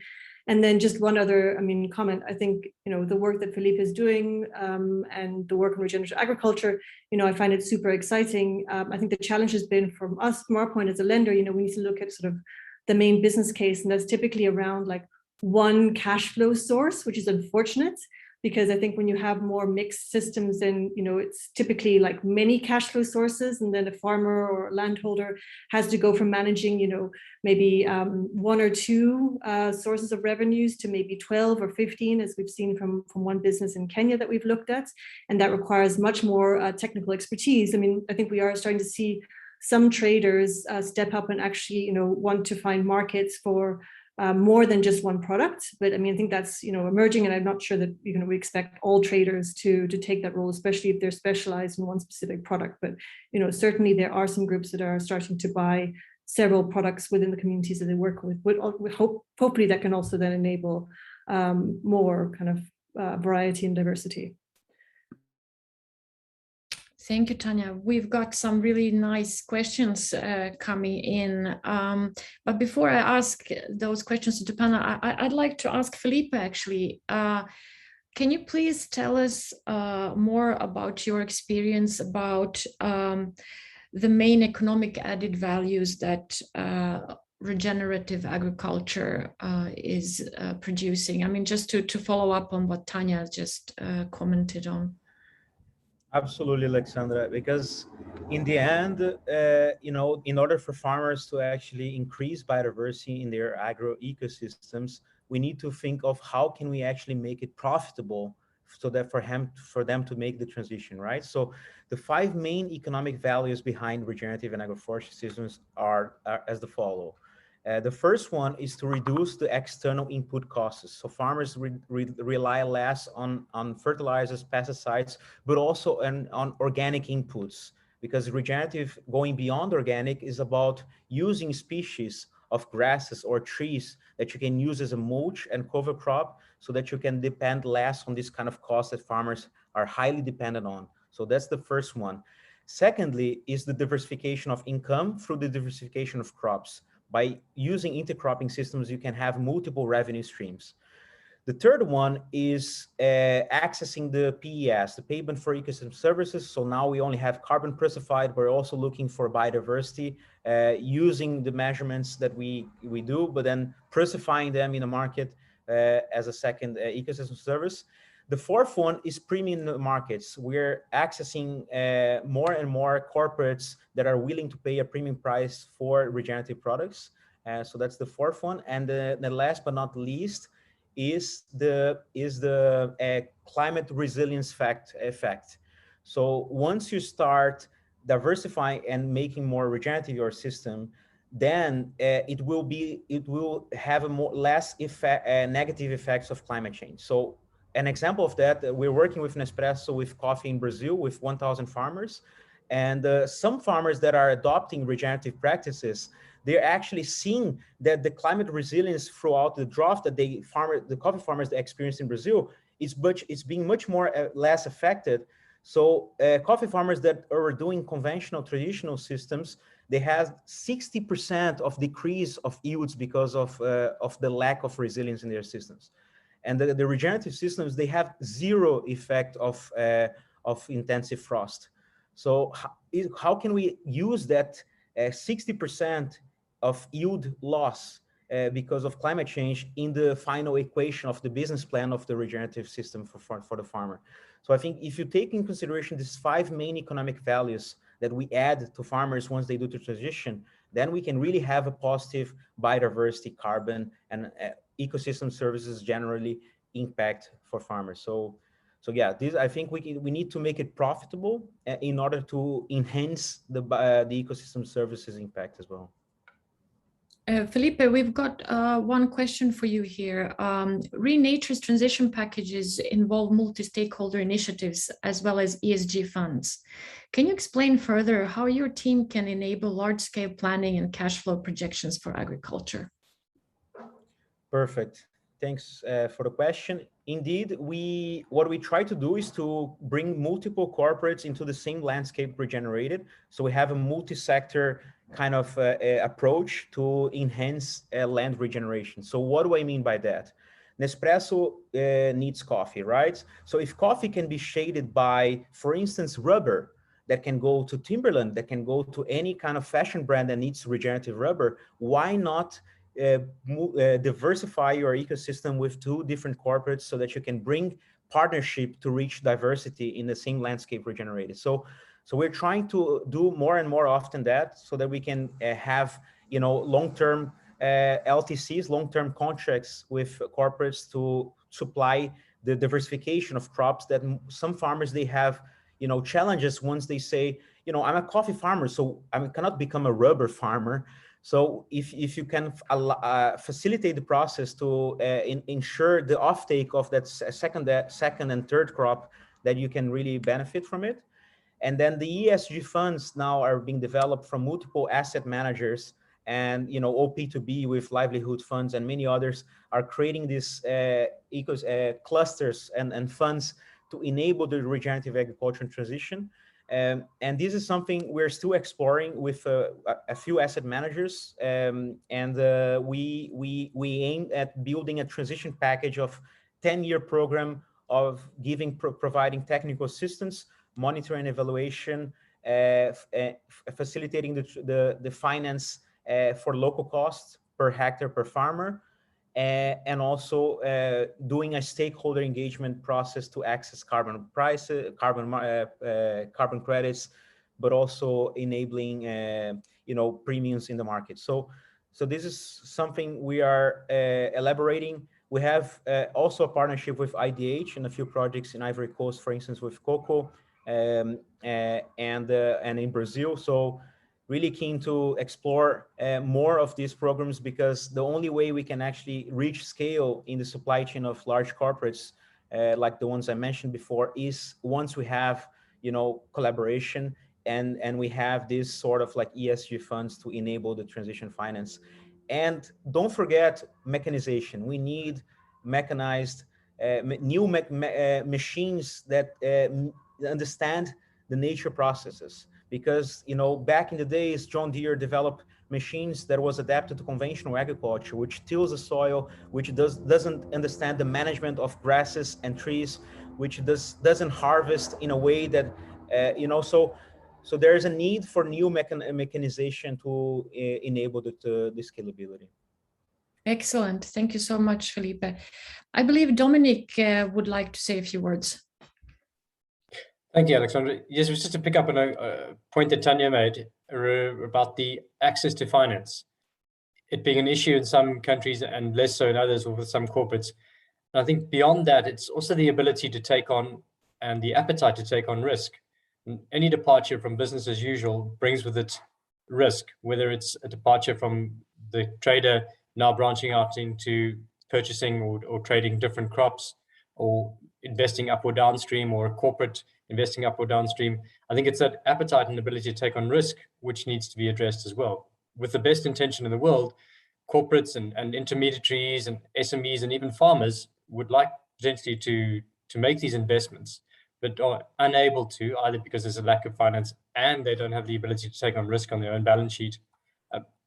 And then just one other, comment. I think, the work that Felippe is doing and the work on regenerative agriculture, I find it super exciting. I think the challenge has been from our point as a lender, we need to look at sort of the main business case, and that's typically around like one cash flow source, which is unfortunate. Because I think when you have more mixed systems, then it's typically like many cash flow sources, and then a farmer or a landholder has to go from managing maybe one or two sources of revenues to maybe 12 or 15, as we've seen from one business in Kenya that we've looked at, and that requires much more technical expertise. I think we are starting to see some traders step up and actually want to find markets for more than just one product. But I mean, I think that's, emerging, and I'm not sure that, we expect all traders to take that role, especially if they're specialized in one specific product. But, certainly there are some groups that are starting to buy several products within the communities that they work with. Hopefully that can also then enable more kind of variety and diversity. Thank you, Tanja. We've got some really nice questions coming in. But before I ask those questions to the panel, I'd like to ask Felippe, actually. Can you please tell us more about your experience about the main economic added values that regenerative agriculture is producing? I mean, just to follow up on what Tanja just commented on. Absolutely, Aleksandra, because in the end, in order for farmers to actually increase biodiversity in their agro ecosystems, we need to think of how can we actually make it profitable so that for them to make the transition, right? So the 5 main economic values behind regenerative and agroforestry systems are as the follow. The first one is to reduce the external input costs. So farmers rely less on fertilizers, pesticides, but also on organic inputs, because regenerative, going beyond organic, is about using species of grasses or trees that you can use as a mulch and cover crop, so that you can depend less on this kind of cost that farmers are highly dependent on. So that's the first one. Secondly is the diversification of income through the diversification of crops. By using intercropping systems, you can have multiple revenue streams. The third one is accessing the PES, the Payment for Ecosystem Services. So now we only have carbon prussified. We're also looking for biodiversity, using the measurements that we do, but then prussifying them in the market as a second ecosystem service. The fourth one is premium markets. We're accessing more and more corporates that are willing to pay a premium price for regenerative products. So that's the fourth one. And the last but not least is the climate resilience effect. So once you start diversifying and making more regenerative your system, then it will have less negative effects of climate change. So an example of that, we're working with Nespresso with coffee in Brazil with 1,000 farmers. And some farmers that are adopting regenerative practices, they're actually seeing that the climate resilience throughout the drought that the coffee farmers experience in Brazil is being much more less affected. So coffee farmers that are doing conventional traditional systems, they have 60% of decrease of yields because of the lack of resilience in their systems. And the regenerative systems, they have zero effect of intensive frost. So how can we use that 60% of yield loss because of climate change in the final equation of the business plan of the regenerative system for the farmer? So I think if you take in consideration these 5 main economic values that we add to farmers once they do the transition, then we can really have a positive biodiversity, carbon, and ecosystem services generally impact for farmers. So yeah, I think we need to make it profitable in order to enhance the ecosystem services impact as well. Felippe, we've got one question for you here. ReNature's transition packages involve multi-stakeholder initiatives as well as ESG funds. Can you explain further how your team can enable large-scale planning and cash flow projections for agriculture? Perfect. Thanks for the question. Indeed, what we try to do is to bring multiple corporates into the same landscape regenerated. So we have a multi-sector kind of approach to enhance land regeneration. So what do I mean by that? Nespresso needs coffee, right? So if coffee can be shaded by, for instance, rubber, that can go to Timberland, that can go to any kind of fashion brand that needs regenerative rubber, why not diversify your ecosystem with 2 different corporates so that you can bring partnership to reach diversity in the same landscape regenerated? So we're trying to do more and more often that, so that we can have long-term LTCs, long-term contracts with corporates to supply the diversification of crops that some farmers, they have challenges once they say, I'm a coffee farmer, so I cannot become a rubber farmer. So if you can facilitate the process to ensure the offtake of that second and third crop, that you can really benefit from it. And then the ESG funds now are being developed from multiple asset managers, and OP2B with livelihood funds and many others are creating these clusters and funds to enable the regenerative agriculture transition. And this is something we're still exploring with a few asset managers, and we aim at building a transition package of 10-year program of providing technical assistance, monitoring and evaluation, facilitating the finance for local costs per hectare per farmer, and also doing a stakeholder engagement process to access carbon prices, carbon credits, but also enabling premiums in the market. So this is something we are elaborating. We have also a partnership with IDH and a few projects in Ivory Coast, for instance, with cocoa, and in Brazil. So really keen to explore more of these programs, because the only way we can actually reach scale in the supply chain of large corporates, like the ones I mentioned before, is once we have, collaboration and we have this sort of like ESG funds to enable the transition finance. And don't forget mechanization. We need mechanized, new machines that understand the nature processes. Because, back in the days, John Deere developed machines that was adapted to conventional agriculture, which tills the soil, which doesn't understand the management of grasses and trees, which doesn't harvest in a way that, so there is a need for new mechanization to enable the scalability. Excellent. Thank you so much, Felippe. I believe Dominic would like to say a few words. Thank you, Aleksandra. Yes, it was just to pick up on a point that Tanja made about the access to finance. It being an issue in some countries and less so in others, or with some corporates. And I think beyond that, it's also the ability to take on and the appetite to take on risk. And any departure from business as usual brings with it risk, whether it's a departure from the trader now branching out into purchasing or trading different crops, or investing up or downstream, or a corporate investing up or downstream. I think it's that appetite and ability to take on risk which needs to be addressed as well. With the best intention in the world, corporates and intermediaries and SMEs and even farmers would like potentially to make these investments, but are unable to, either because there's a lack of finance and they don't have the ability to take on risk on their own balance sheet.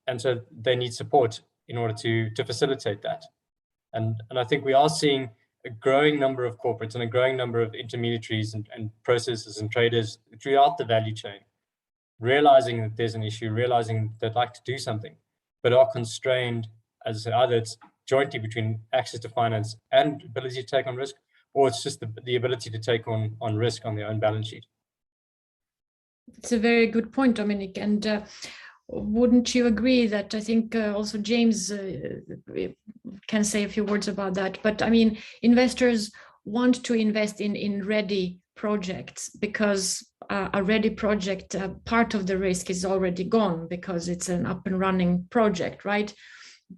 And so they need support in order to facilitate that. And I think we are seeing a growing number of corporates and a growing number of intermediaries and processors and traders throughout the value chain, realizing that there's an issue, realizing they'd like to do something, but are constrained, as I said, either it's jointly between access to finance and ability to take on risk, or it's just the ability to take on risk on their own balance sheet. It's a very good point, Dominic. And wouldn't you agree that I think also James can say a few words about that? But I mean, investors want to invest in ready projects, because a ready project, part of the risk is already gone because it's an up and running project, right?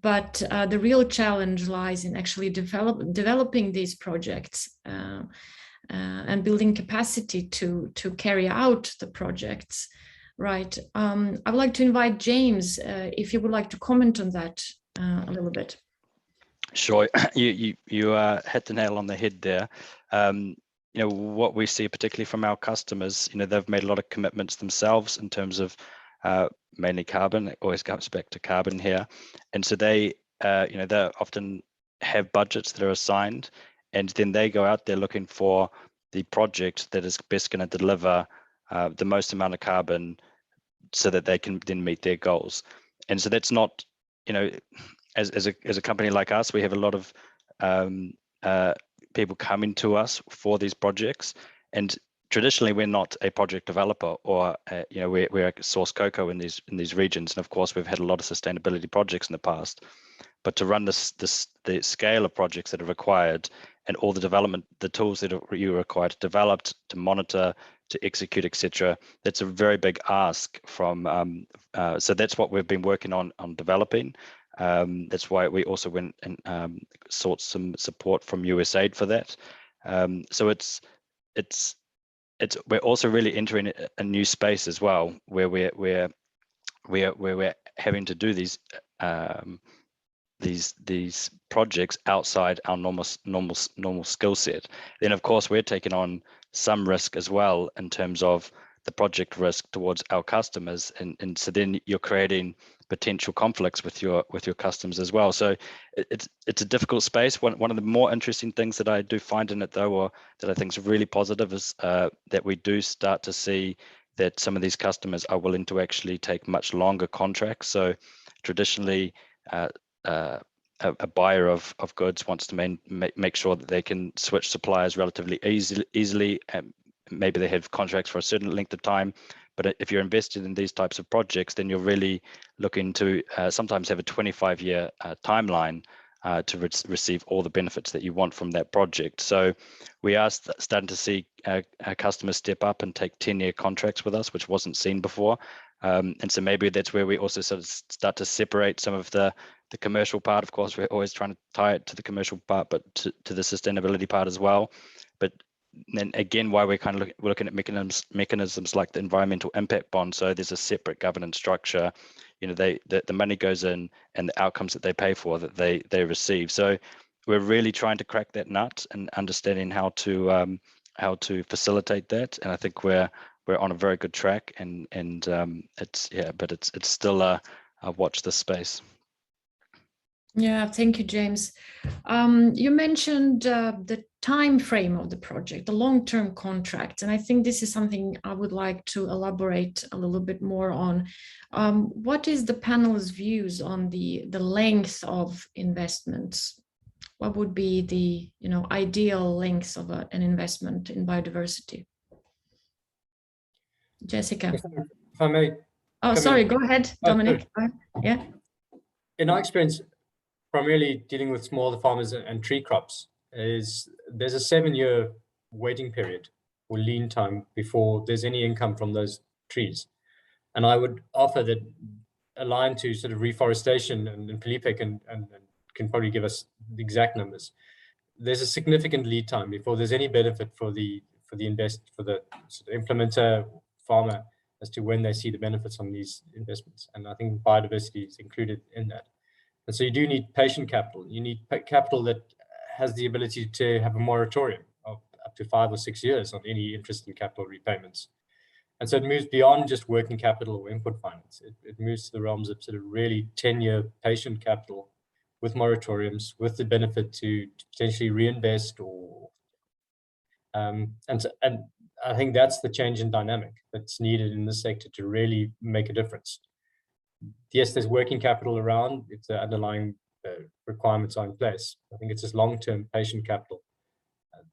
But the real challenge lies in actually developing these projects and building capacity to carry out the projects. Right. I would like to invite James, if you would like to comment on that a little bit. Sure. You hit the nail on the head there. What we see, particularly from our customers, they've made a lot of commitments themselves in terms of mainly carbon. It always comes back to carbon here, and so they often have budgets that are assigned, and then they go out there looking for the project that is best going to deliver the most amount of carbon so that they can then meet their goals. And so that's not, as a company like us, we have a lot of people coming to us for these projects. And traditionally, we're not a project developer, or we're a source cocoa in these regions. And of course, we've had a lot of sustainability projects in the past. But to run the scale of projects that are required, and all the development, the tools that you are required to develop, to monitor, execute, etc. That's a very big ask from. So that's what we've been working on developing. That's why we also went and sought some support from USAID for that. So we're also really entering a new space as well, where we're having to do these projects outside our normal skill set. Then of course we're taking on some risk as well in terms of the project risk towards our customers, and so then you're creating potential conflicts with your customers as well. So it's a difficult space. One of the more interesting things that I do find in it, though, or that I think is really positive, is that we do start to see that some of these customers are willing to actually take much longer contracts. So traditionally, a buyer of goods wants to make sure that they can switch suppliers relatively easily. Maybe they have contracts for a certain length of time, but if you're invested in these types of projects, then you're really looking to sometimes have a 25-year timeline to receive all the benefits that you want from that project. So we are starting to see our customers step up and take 10-year contracts with us, which wasn't seen before. And so maybe that's where we also sort of start to separate some of the commercial part. Of course, we're always trying to tie it to the commercial part, but to the sustainability part as well. But then again, why we're kind of looking at mechanisms like the environmental impact bond. So there's a separate governance structure. You know, the money goes in, and the outcomes that they pay for, that they receive. So we're really trying to crack that nut and understanding how to facilitate that. And I think we're on a very good track. And it's still a watch this space. Yeah, thank you, James. You mentioned the time frame of the project, the long-term contract, and I think this is something I would like to elaborate a little bit more on. What is the panel's views on the length of investments? What would be the ideal length of an investment in biodiversity? Jessica. If I may. Oh, sorry. Go ahead, Dominic. Yeah. In our experience, primarily dealing with smaller farmers and tree crops, there's a 7-year waiting period or lean time before there's any income from those trees. And I would offer that, aligned to sort of reforestation, and Felippe can probably give us the exact numbers. There's a significant lead time before there's any benefit for the sort of implementer, farmer, as to when they see the benefits on these investments. And I think biodiversity is included in that. And so you do need patient capital. You need capital that has the ability to have a moratorium of up to 5 or 6 years on any interest in capital repayments. And so it moves beyond just working capital or input finance. It moves to the realms of sort of really 10-year patient capital with moratoriums, with the benefit to potentially reinvest or and I think that's the change in dynamic that's needed in this sector to really make a difference. Yes, there's working capital around, if the underlying requirements are in place. I think it's this long-term patient capital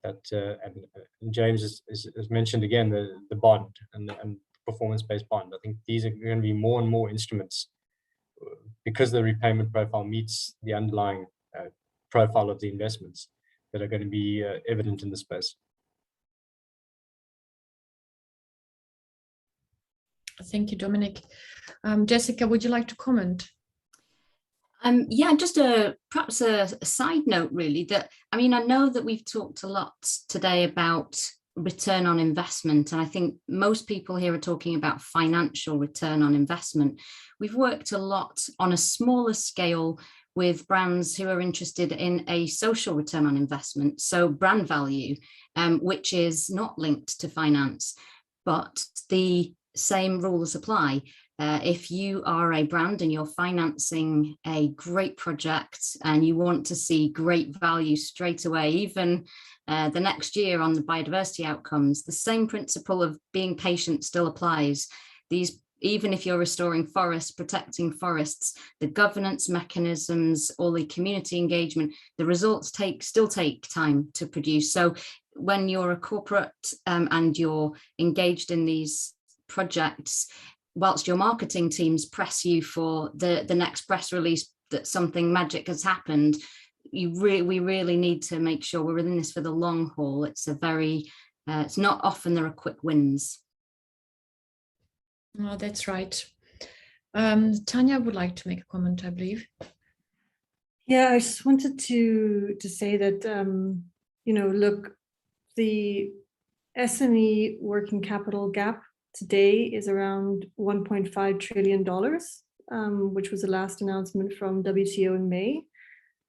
that, and James has mentioned again, the bond and performance-based bond. I think these are going to be more and more instruments, because the repayment profile meets the underlying profile of the investments, that are going to be evident in the space. Thank you, Dominic. Jessica, would you like to comment? Yeah, just perhaps a side note, really, that, I mean, I know that we've talked a lot today about return on investment, and I think most people here are talking about financial return on investment. We've worked a lot on a smaller scale with brands who are interested in a social return on investment, so brand value, which is not linked to finance, but the same rules apply. If you are a brand and you're financing a great project and you want to see great value straight away, even the next year on the biodiversity outcomes, the same principle of being patient still applies. Even if you're restoring forests, protecting forests, the governance mechanisms, all the community engagement, the results still take time to produce. So when you're a corporate and you're engaged in these projects, whilst your marketing teams press you for the next press release that something magic has happened, we really need to make sure we're in this for the long haul. It's a very It's not often there are quick wins. Oh, that's right. Tanja would like to make a comment, I believe. Yeah, I just wanted to say that, you know, look, the SME working capital gap today is around $1.5 trillion, which was the last announcement from WTO in May,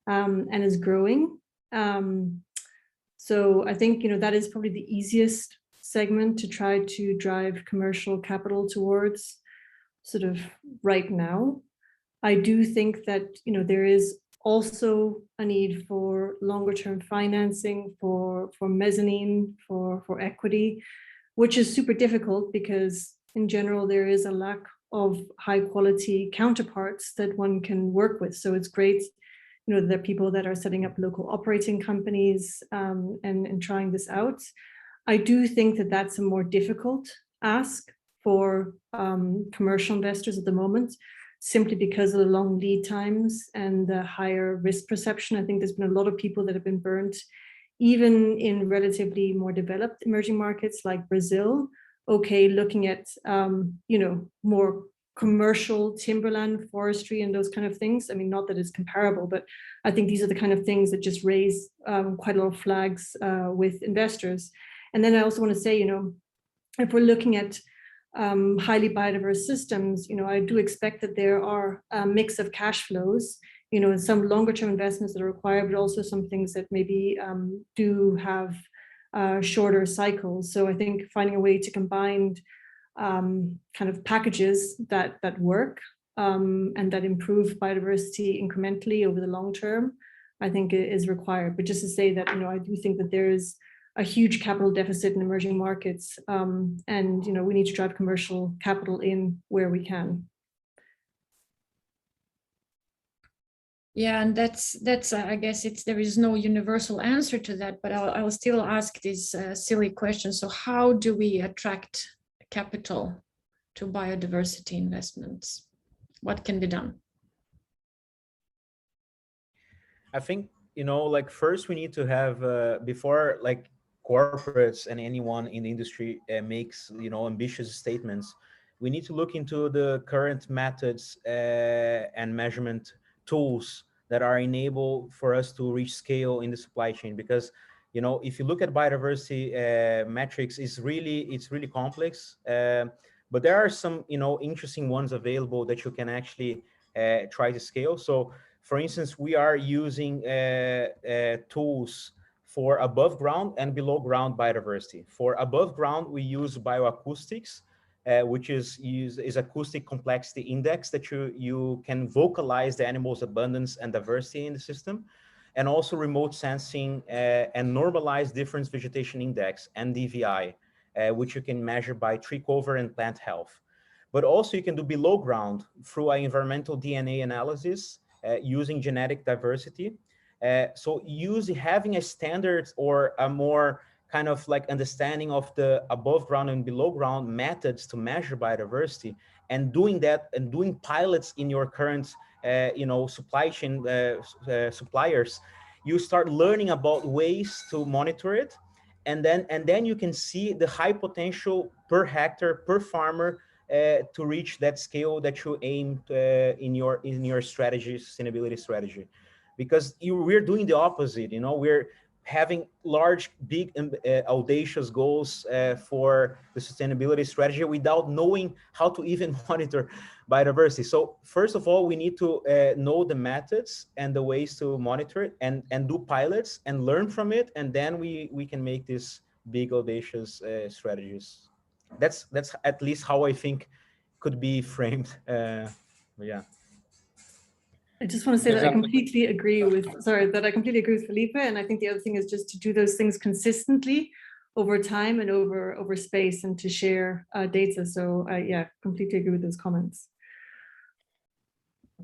and is growing. So I think, you know, that is probably the easiest segment to try to drive commercial capital towards sort of right now. I do think that, you know, there is also a need for longer term financing, for mezzanine, for equity, which is super difficult because in general, there is a lack of high quality counterparts that one can work with. So it's great, you know, there are people that are setting up local operating companies and trying this out. I do think that that's a more difficult ask for commercial investors at the moment, simply because of the long lead times and the higher risk perception. I think there's been a lot of people that have been burnt, even in relatively more developed emerging markets like Brazil. Okay, looking at you know, more commercial timberland, forestry, and those kind of things. I mean, not that it's comparable, but I think these are the kind of things that just raise quite a lot of flags with investors. And then I also want to say, you know, if we're looking at highly biodiverse systems, you know, I do expect that there are a mix of cash flows, you know, some longer term investments that are required, but also some things that maybe do have shorter cycles. So I think finding a way to combine kind of packages that work and that improve biodiversity incrementally over the long term, I think is required. But just to say that, you know, I do think that there is a huge capital deficit in emerging markets, and you know, we need to drive commercial capital in where we can. Yeah, and that's I guess there is no universal answer to that, but I'll still ask this silly question. So how do we attract capital to biodiversity investments? What can be done? I think, you know, like first we need to have before like corporates and anyone in the industry makes, you know, ambitious statements, we need to look into the current methods and measurement tools that are enabled for us to reach scale in the supply chain. Because, you know, if you look at biodiversity metrics, it's really complex. But there are some, you know, interesting ones available that you can actually try to scale. So, for instance, we are using tools for above ground and below ground biodiversity. For above ground, we use bioacoustics, which is acoustic complexity index that you can vocalize the animal's abundance and diversity in the system, and also remote sensing and normalized difference vegetation index, NDVI, which you can measure by tree cover and plant health. But also you can do below ground through an environmental DNA analysis using genetic diversity. So having a standard or a more kind of like understanding of the above ground and below ground methods to measure biodiversity, and doing that and doing pilots in your current you know, supply chain suppliers, you start learning about ways to monitor it, and then you can see the high potential per hectare per farmer to reach that scale that you aim in your strategy, sustainability strategy. Because we're doing the opposite, you know, we're having large, big, audacious goals for the sustainability strategy without knowing how to even monitor biodiversity. So first of all, we need to know the methods and the ways to monitor it and do pilots and learn from it. And then we can make these big, audacious strategies. That's at least how I think could be framed. Yeah. I just want to say that I completely agree with Felippe. And I think the other thing is just to do those things consistently over time and over space, and to share data. So yeah, completely agree with those comments.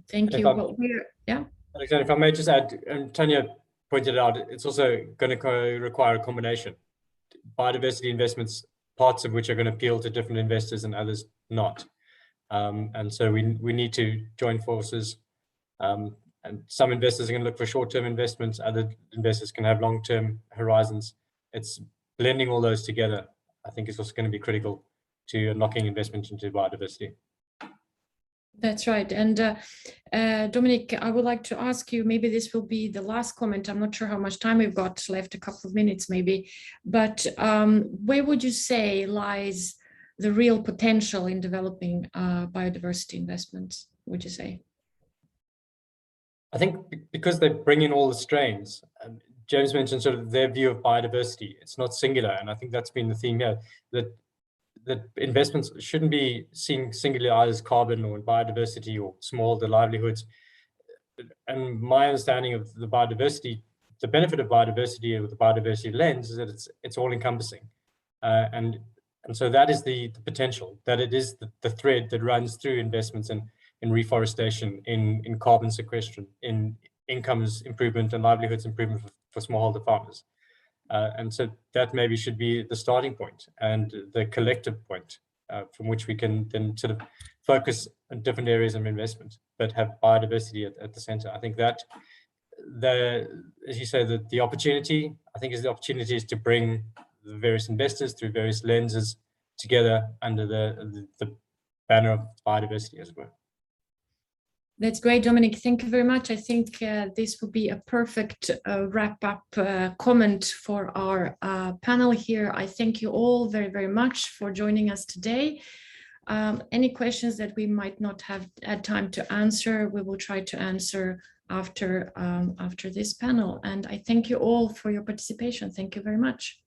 Thank you. Aleksandra, if I may just add, and Tanja pointed out, it's also going to require a combination. Biodiversity investments, parts of which are going to appeal to different investors and others not. And so we need to join forces. And some investors are going to look for short-term investments. Other investors can have long-term horizons. It's blending all those together, I think is also going to be critical to unlocking investment into biodiversity. That's right. And Dominic, I would like to ask you, maybe this will be the last comment. I'm not sure how much time we've got left, a couple of minutes maybe, but where would you say lies the real potential in developing biodiversity investments, would you say? I think because they bring in all the strains, James mentioned sort of their view of biodiversity. It's not singular, and I think that's been the theme here, that investments shouldn't be seen singularly either as carbon or biodiversity or small, the livelihoods. And my understanding of the biodiversity, the benefit of biodiversity with the biodiversity lens is that it's all encompassing. And so that is the potential, that it is the thread that runs through investments in reforestation, in carbon sequestration, in incomes improvement and livelihoods improvement for smallholder farmers. And so that maybe should be the starting point and the collective point from which we can then sort of focus on different areas of investment, but have biodiversity at the center. I think that as you say, the opportunity, I think, is the opportunity is to bring the various investors through various lenses together under the banner of biodiversity, as it were. That's great, Dominic. Thank you very much. I think this will be a perfect wrap-up comment for our panel here. I thank you all very, very much for joining us today. Any questions that we might not have had time to answer, we will try to answer after this panel. And I thank you all for your participation. Thank you very much.